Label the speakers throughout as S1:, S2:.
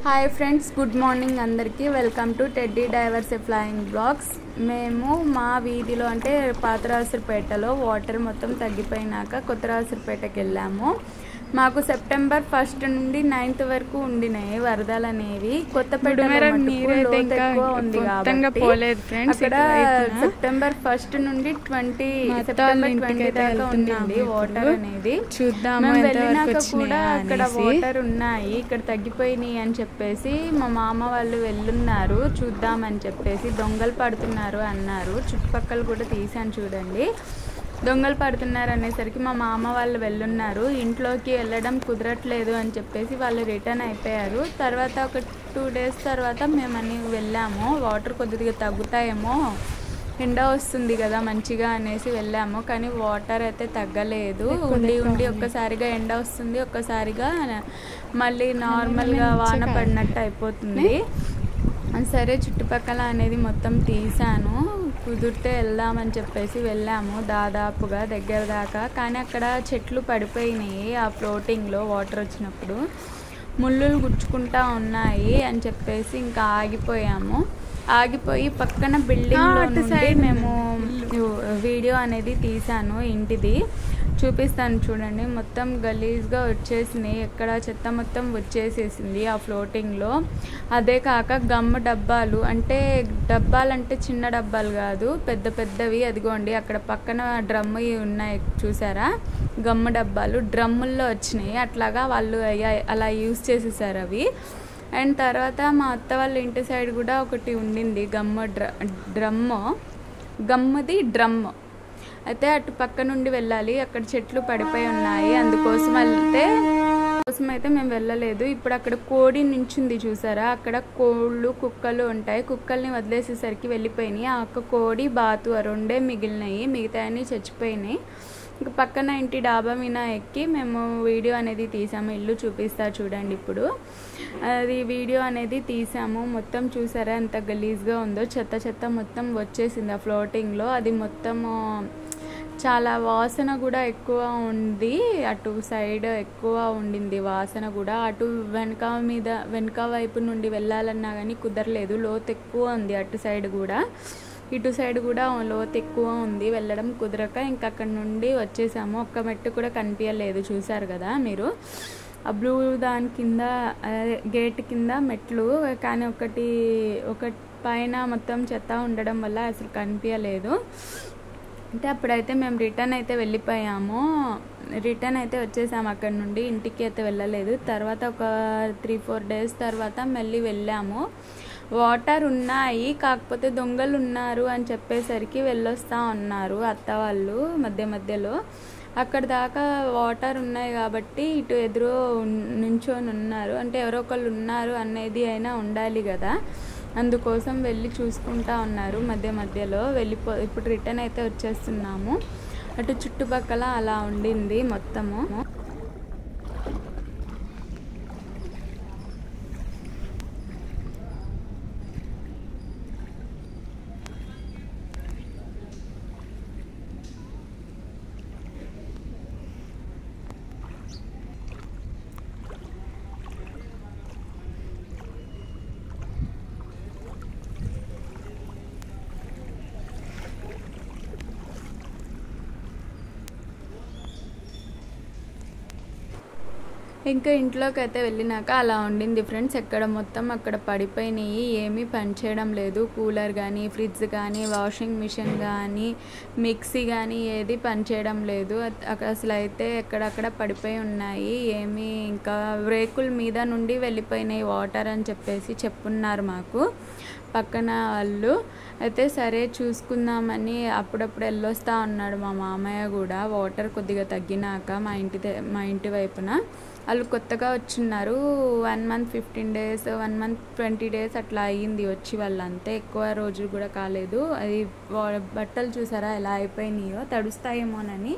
S1: Hi friends, good morning అందరికీ. Welcome to teddy divers flying blogs. మేము మా వీధిలో అంటే పాతరాజుపేటలో వాటర్ మొత్తం తగ్గిపోయినాక కొత్తరాజుపేటకి వెళ్ళాము. మాకు సెప్టెంబర్ 1 నుండి 9 వరకు ఉండినాయి వరదలు అనేవి. కొత్తపేటలో ఎక్కువ ఉంది కాబట్టి అక్కడ సెప్టెంబర్ 1 నుండి సెప్టెంబర్ 20 దాకా ఉండింది వాటర్ అనేది. మేము వెళ్ళినాక కూడా అక్కడ వాటర్ ఉన్నాయి, ఇక్కడ తగ్గిపోయినాయి అని చెప్పేసి మా మామ వాళ్ళు వెళ్ళున్నారు చూద్దామని చెప్పేసి. దొంగలు పడుతున్నారు అన్నారు, చుట్టుపక్కల కూడా తీసాను చూడండి. దొంగలు పడుతున్నారు అనేసరికి మా మామ వాళ్ళు వెళ్ళున్నారు. ఇంట్లోకి వెళ్ళడం కుదరట్లేదు అని చెప్పేసి వాళ్ళు రిటర్న్ అయిపోయారు. తర్వాత ఒక 2 days తర్వాత మేమని వెళ్ళాము. వాటర్ కొద్దిగా తగ్గుతాయేమో, ఎండ వస్తుంది కదా మంచిగా అనేసి వెళ్ళాము. కానీ వాటర్ అయితే తగ్గలేదు. ఉండి ఒక్కసారిగా ఎండ వస్తుంది, ఒక్కసారిగా మళ్ళీ నార్మల్గా వాన పడినట్టు అయిపోతుంది. సరే చుట్టుపక్కల అనేది మొత్తం తీసాను, కుదిరితే వెళ్దామని చెప్పేసి వెళ్ళాము దాదాపుగా దగ్గర దాకా. కానీ అక్కడ చెట్లు పడిపోయినాయి ఆ ఫ్లోటింగ్లో వాటర్ వచ్చినప్పుడు, ముళ్ళులు గుచ్చుకుంటా ఉన్నాయి అని చెప్పేసి ఇంకా ఆగిపోయి పక్కన బిల్డింగ్లో నుండి మేము వీడియో అనేది తీసాను. ఇంటిది చూపిస్తాను చూడండి. మొత్తం గలీజ్గా వచ్చేసినాయి, ఎక్కడ చెత్త మొత్తం వచ్చేసేసింది ఆ ఫ్లోటింగ్లో. అదే కాక గమ్మ డబ్బాలు అంటే చిన్న డబ్బాలు కాదు, పెద్ద పెద్దవి. అదిగోండి అక్కడ పక్కన డ్రమ్ము ఉన్నాయి చూసారా, గమ్మ డబ్బాలు డ్రమ్ముల్లో వచ్చినాయి. అట్లాగా వాళ్ళు అలా యూజ్ చేసేసారు అవి. అండ్ తర్వాత మా అత్త వాళ్ళ ఇంటి సైడ్ కూడా ఒకటి ఉండింది డ్రమ్ అయితే అటు పక్క నుండి వెళ్ళాలి, అక్కడ చెట్లు పడిపోయి ఉన్నాయి. అందుకోసం అయితే మేము వెళ్ళలేదు. ఇప్పుడు అక్కడ కోడి నించుంది చూసారా, అక్కడ కోళ్ళు కుక్కలు ఉంటాయి. కుక్కల్ని వదిలేసేసరికి వెళ్ళిపోయినాయి. ఆ ఒక్క కోడి బాతు ఆ 2 మిగిలినాయి, మిగతా అన్నీ చచ్చిపోయినాయి. ఇంకా పక్కన ఇంటి డాబా మీద ఎక్కి మేము వీడియో అనేది తీసాము. ఇల్లు చూపిస్తా చూడండి. ఇప్పుడు అది వీడియో అనేది తీసాము. మొత్తం చూసారా ఎంత గలీజ్గా ఉందో, చెత్త మొత్తం వచ్చేసింది ఆ ఫ్లోటింగ్లో. అది మొత్తము చాలా వాసన కూడా ఎక్కువ ఉంది, అటు సైడ్ ఎక్కువ ఉండింది వాసన కూడా. అటు వెనక వైపు నుండి వెళ్ళాలన్నా కానీ కుదరలేదు, లోతు ఎక్కువ ఉంది. అటు సైడ్ కూడా ఇటు సైడ్ కూడా లోతు ఎక్కువ ఉంది, వెళ్ళడం కుదరక ఇంకా అక్కడ నుండి వచ్చేసాము. ఒక్క మెట్టు కూడా కనిపించలేదు, చూసారు కదా మీరు. ఆ బ్లూ దాని కింద గేట్ కింద మెట్లు, కానీ ఒక పైన మొత్తం చెత్త ఉండడం వల్ల అసలు కనిపించలేదు. అంటే అప్పుడైతే మేము రిటర్న్ అయితే వచ్చేసాము అక్కడ నుండి. ఇంటికి అయితే వెళ్ళలేదు. తర్వాత ఒక 3-4 days తర్వాత మళ్ళీ వెళ్ళాము. వాటర్ ఉన్నాయి, కాకపోతే దొంగలు ఉన్నారు అని చెప్పేసరికి వెళ్ళొస్తా ఉన్నారు అత్త వాళ్ళు మధ్యలో. అక్కడ దాకా వాటర్ ఉన్నాయి కాబట్టి ఇటు ఎదురు నుంచొని ఉన్నారు, అంటే ఎవరో ఒకళ్ళు ఉన్నారు అనేది అయినా ఉండాలి కదా. అందుకోసం వెళ్ళి చూసుకుంటా ఉన్నారు మధ్యలో. ఇప్పుడు రిటర్న్ అయితే వచ్చేస్తున్నాము. అటు చుట్టుపక్కల అలా ఉండింది మొత్తము. ఇంకా ఇంట్లోకి అయితే వెళ్ళినాక అలా ఉండింది ఫ్రెండ్స్. ఎక్కడ మొత్తం అక్కడ పడిపోయినాయి, ఏమీ పనిచేయడం లేదు. కూలర్ కానీ, ఫ్రిడ్జ్ కానీ, వాషింగ్ మిషన్ కానీ, మిక్సీ కానీ ఏది పనిచేయడం లేదు. అసలు అయితే ఎక్కడక్కడ పడిపోయి ఉన్నాయి. ఏమీ ఇంకా రేకుల మీద నుండి వెళ్ళిపోయినాయి వాటర్ అని చెప్పేసి చెప్పున్నారు మాకు పక్కన వాళ్ళు. అయితే సరే చూసుకుందామని అప్పుడప్పుడు వెళ్ళొస్తా ఉన్నాడు మా మామయ్య కూడా. వాటర్ కొద్దిగా తగ్గినాక మా ఇంటి వైపున వాళ్ళు కొత్తగా వచ్చిన్నారు. 1 month 15 days, 1 month 20 days అట్లా అయ్యింది వచ్చి. వాళ్ళు అంతే, ఎక్కువ రోజులు కూడా కాలేదు. అది బట్టలు చూసారా ఎలా అయిపోయినాయో, తడుస్తాయేమోనని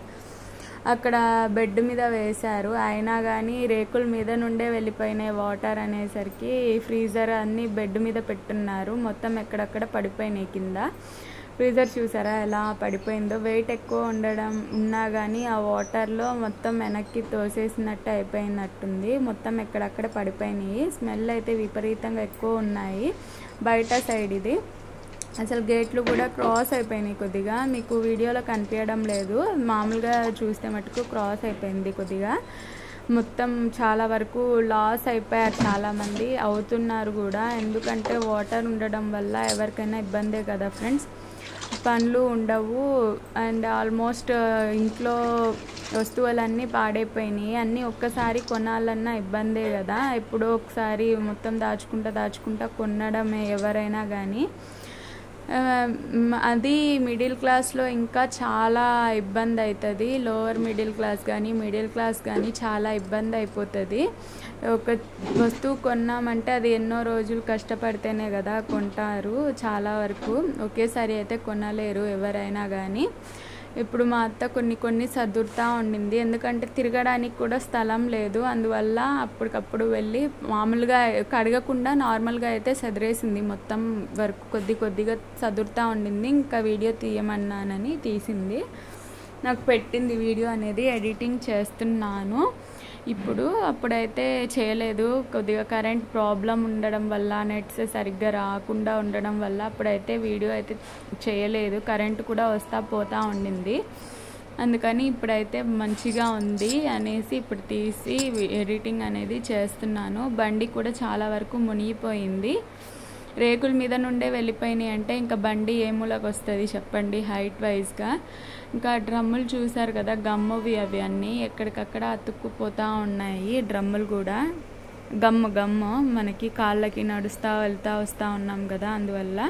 S1: అక్కడ బెడ్ మీద వేశారు. అయినా కానీ రేకుల మీద నుండే వెళ్ళిపోయినాయి వాటర్ అనేసరికి ఫ్రీజర్ అన్నీ బెడ్ మీద పెట్టున్నారు. మొత్తం ఎక్కడక్కడ పడిపోయినాయి కింద. ఫ్రీజర్ చూసారా ఎలా పడిపోయిందో. వెయిట్ ఎక్కువ ఉన్నా కానీ ఆ వాటర్లో మొత్తం వెనక్కి తోసేసినట్టు అయిపోయినట్టుంది. మొత్తం ఎక్కడక్కడ పడిపోయినాయి. స్మెల్ అయితే విపరీతంగా ఎక్కువ ఉన్నాయి బయట సైడ్. ఇది అసలు గేట్లు కూడా క్రాస్ అయిపోయినాయి కొద్దిగా. మీకు వీడియోలో కనిపించడం లేదు, మామూలుగా చూస్తే మటుకు క్రాస్ అయిపోయింది కొద్దిగా. మొత్తం చాలా వరకు లాస్ అయిపోయారు, చాలామంది అవుతున్నారు కూడా. ఎందుకంటే వాటర్ ఉండడం వల్ల ఎవరికైనా ఇబ్బందే కదా ఫ్రెండ్స్, పనులు ఉండవు. అండ్ ఆల్మోస్ట్ ఇంట్లో వస్తువులన్నీ పాడైపోయినాయి. అన్నీ ఒక్కసారి కొనాలన్నా ఇబ్బందే కదా. ఎప్పుడో ఒకసారి మొత్తం దాచుకుంటా కొనడమే ఎవరైనా కానీ. అది మిడిల్ క్లాస్లో ఇంకా చాలా ఇబ్బంది అవుతుంది. లోవర్ మిడిల్ క్లాస్ కానీ మిడిల్ క్లాస్ కానీ చాలా ఇబ్బంది అయిపోతుంది. ఒక వస్తువు కొన్నామంటే అది ఎన్నో రోజులు కష్టపడితేనే కదా కొంటారు. చాలా వరకు ఒకేసారి అయితే కొనలేరు ఎవరైనా కానీ. ఇప్పుడు మా అత్త కొన్ని సర్దుతా ఉండింది, ఎందుకంటే తిరగడానికి కూడా స్థలం లేదు. అందువల్ల అప్పటికప్పుడు వెళ్ళి మామూలుగా కడగకుండా నార్మల్గా అయితే సదిరేసింది. మొత్తం వరకు కొద్దిగా సదురుతూ ఉండింది. ఇంకా వీడియో తీయమన్నానని తీసింది, నాకు పెట్టింది. వీడియో అనేది ఎడిటింగ్ చేస్తున్నాను ఇప్పుడు. అప్పుడైతే చేయలేదు, కొద్దిగా కరెంట్ ప్రాబ్లం ఉండడం వల్ల, నెట్స్ సరిగ్గా రాకుండా ఉండడం వల్ల అప్పుడైతే వీడియో అయితే చేయలేదు. కరెంట్ కూడా వస్తా పోతూ ఉండింది. అందుకని ఇప్పుడైతే మంచిగా ఉంది అనేసి ఇప్పుడు తీసి ఎడిటింగ్ అనేది చేస్తున్నాను. బండి కూడా చాలా వరకు మునిగిపోయింది. రేకుల మీద నుండే వెళ్ళిపోయినాయి అంటే ఇంకా బండి ఏ మూలకు వస్తుంది చెప్పండి, హైట్ వైజ్గా. ఇంకా డ్రమ్ములు చూసారు కదా, గమ్మువి అవి అన్నీ ఎక్కడికక్కడ అతుక్కుపోతూ ఉన్నాయి. డ్రమ్ములు కూడా గమ్ము మనకి కాళ్ళకి వెళ్తూ వస్తూ ఉన్నాం కదా, అందువల్ల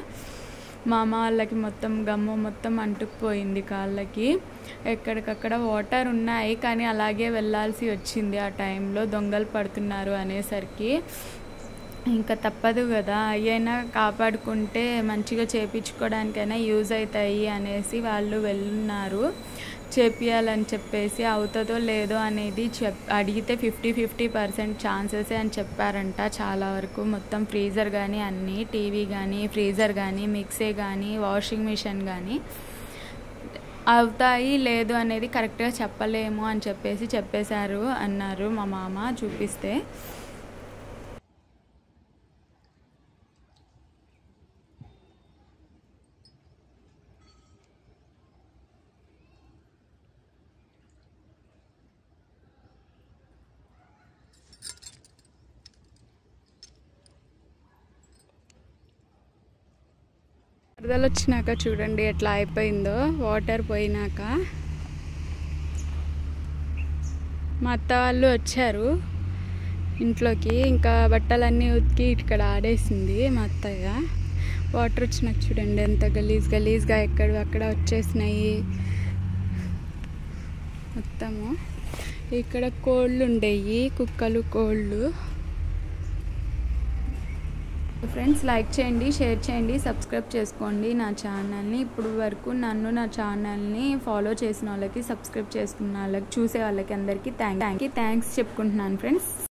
S1: మా అమ్మ వాళ్ళకి మొత్తం గమ్ము మొత్తం అంటుకుపోయింది కాళ్ళకి. ఎక్కడికక్కడ వాటర్ ఉన్నాయి కానీ అలాగే వెళ్ళాల్సి వచ్చింది ఆ టైంలో, దొంగలు పడుతున్నారు అనేసరికి. ఇంకా తప్పదు కదా, అయినా కాపాడుకుంటే మంచిగా చేయించుకోవడానికైనా యూజ్ అవుతాయి అనేసి వాళ్ళు వెళ్ళున్నారు. చేపియాలని చెప్పేసి అవుతుందో లేదో అనేది అడిగితే 50% ఛాన్సెసే అని చెప్పారంట. చాలా వరకు మొత్తం ఫ్రీజర్ కానీ అన్నీ, టీవీ కానీ ఫ్రీజర్ కానీ మిక్సీ కానీ వాషింగ్ మిషన్ కానీ అవుతాయి, లేదు అనేది కరెక్ట్గా చెప్పలేము అని చెప్పేశారు అన్నారు మా మామ చూపిస్తే. వరదలు వచ్చినాక చూడండి ఎట్లా అయిపోయిందో, వాటర్ పోయినాక. మా అత్త వాళ్ళు వచ్చారు ఇంట్లోకి, ఇంకా బట్టలన్నీ ఉతికి ఇక్కడ ఆడేసింది మా అత్తయ్య. వాటర్ వచ్చినాక చూడండి ఎంత గలీజ్గా అక్కడ వచ్చేసినాయి మొత్తము. ఇక్కడ కోళ్ళు ఉండేవి, కుక్కలు కోళ్ళు. ఫ్రెండ్స్ లైక్ చేయండి, షేర్ చేయండి, సబ్స్క్రైబ్ చేసుకోండి నా ఛానల్ని. ఇప్పుడు వరకు నా ఛానల్ని ఫాలో చేసిన వాళ్ళకి, సబ్స్క్రైబ్ చేసుకున్న వాళ్ళకి, చూసే వాళ్ళకి అందరికీ థ్యాంక్స్ చెప్పుకుంటున్నాను ఫ్రెండ్స్.